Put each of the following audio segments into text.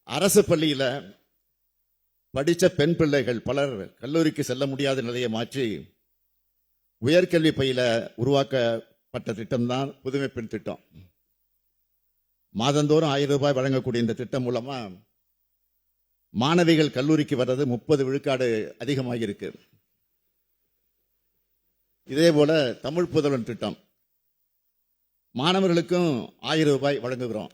அரசு பள்ளியில் படித்த பெண் பிள்ளைகள் பலர் கல்லூரிக்கு செல்ல முடியாத நிலையை மாற்றி உயர்கல்வி பயில உருவாக்கப்பட்ட திட்டம்தான் புதுமை பெண் திட்டம். மாதந்தோறும் 1000 ரூபாய் வழங்கக்கூடிய இந்த திட்டம் மூலமா மாணவிகள் கல்லூரிக்கு வர்றது 30 விழுக்காடு அதிகமாக இருக்கு. இதே போல தமிழ் புதல்வன் திட்டம் மாணவர்களுக்கும் 1000 ரூபாய் வழங்குகிறோம்.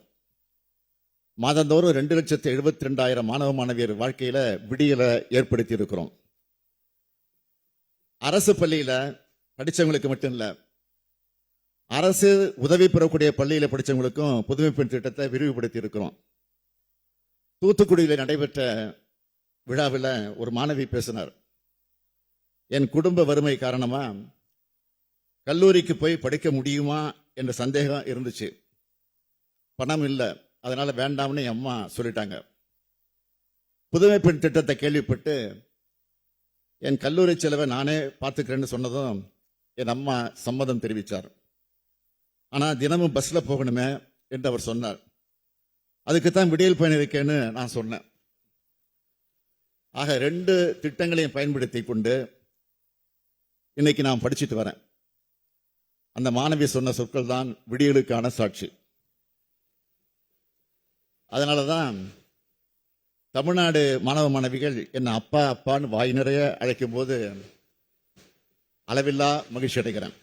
மாதந்தோறும் 2,72,000 மாணவ மாணவியர் வாழ்க்கையில விடியலை ஏற்படுத்தி இருக்கிறோம். அரசு பள்ளியில படிச்சவங்களுக்கு மட்டும் இல்ல, அரசு உதவி பெறக்கூடிய பள்ளியில படிச்சவங்களுக்கும் புதுமை பெண் திட்டத்தை விரிவுபடுத்தி இருக்கிறோம். தூத்துக்குடியில் நடைபெற்ற விழாவில் ஒரு மாணவி பேசினார். என் குடும்ப வறுமை காரணமா கல்லூரிக்கு போய் படிக்க முடியுமா என்ற சந்தேகம் இருந்துச்சு. பணம் இல்லை, அதனால வேண்டாம்னு என் அம்மா சொல்லிட்டாங்க. புதுமை பெண் திட்டத்தை கேள்விப்பட்டு என் கல்லூரி செலவை நானே பார்த்துக்கிறேன்னு சொன்னதும் என் அம்மா சம்மதம் தெரிவித்தார். ஆனால் தினமும் பஸ்ல போகணுமே என்று அவர் சொன்னார். அதுக்குத்தான் விடியல் பயன் இருக்கேன்னு நான் சொன்னேன். ஆக 2 திட்டங்களையும் பயன்படுத்தி கொண்டு இன்னைக்கு நான் படிச்சுட்டு வரேன். அந்த மாணவி சொன்ன சொற்கள் தான் விடியலுக்கான சாட்சி. அதனாலதான் தமிழ்நாடு மாணவ மாணவிகள் என்ன அப்பா அப்பான்னு வாய் நிறைய அழைக்கும் போது அளவில்லா மகிழ்ச்சி அடைகிறேன்.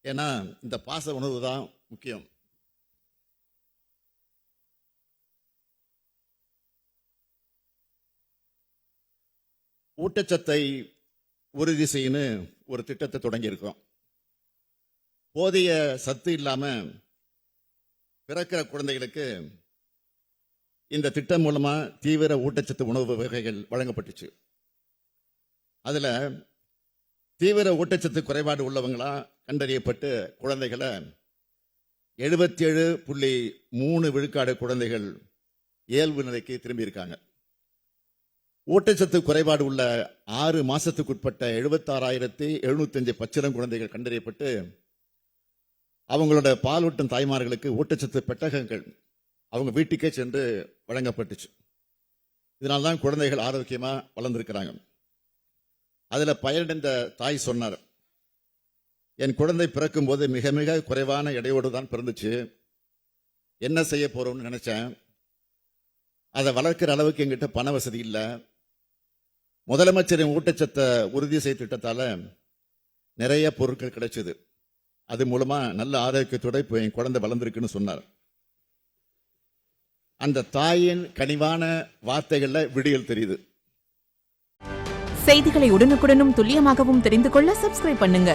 ஏன்னா இந்த பாச உணவு தான் முக்கியம். ஊட்டச்சத்தை உறுதி செய்யணும் ஒரு திட்டத்தை தொடங்கி இருக்கோம். போதிய சத்து இல்லாம பிறக்கிற குழந்தைகளுக்கு இந்த திட்டம் மூலமா தீவிர ஊட்டச்சத்து உணவு வகைகள் வழங்கப்பட்டுச்சு. அதுல தீவிர ஊட்டச்சத்து குறைபாடு உள்ளவங்களா கண்டறியப்பட்டு குழந்தைகளை 77.3 விழுக்காடு குழந்தைகள் இயல்பு நிலைக்கு திரும்பி இருக்காங்க. ஊட்டச்சத்து குறைபாடு உள்ள 6 மாசத்துக்குட்பட்ட 76,705 பச்சிளம் குழந்தைகள் கண்டறியப்பட்டு அவங்களோட பாலூட்டும் தாய்மார்களுக்கு ஊட்டச்சத்து பெட்டகங்கள் அவங்க வீட்டுக்கே சென்று வழங்கப்பட்டுச்சு. இதனால்தான் குழந்தைகள் ஆரோக்கியமா வளர்ந்திருக்கிறாங்க. அதுல பயனடைந்த தாய் சொன்னார், என் குழந்தை பிறக்கும் போது மிக மிக குறைவான எடையோடு தான் பிறந்துச்சு. என்ன செய்ய போறோம்னு நினைச்சேன். அதை வளர்க்கிற அளவுக்கு எங்கிட்ட பண வசதி இல்லை. முதலமைச்சரின் ஊட்டச்சத்தை உறுதி செய்த திட்டத்தால நிறைய பொருட்கள் கிடைச்சது. அது மூலமா நல்ல ஆரோக்கியத்தோட இப்போ என் குழந்தை வளர்ந்துருக்குன்னு சொன்னார். அந்த தாயின் கனிவான வார்த்தைகள்ல விடியல் தெரியுது. செய்திகளை உடனுக்குடனும் துல்லியமாகவும் தெரிந்து கொள்ள சப்ஸ்கிரைப் பண்ணுங்க.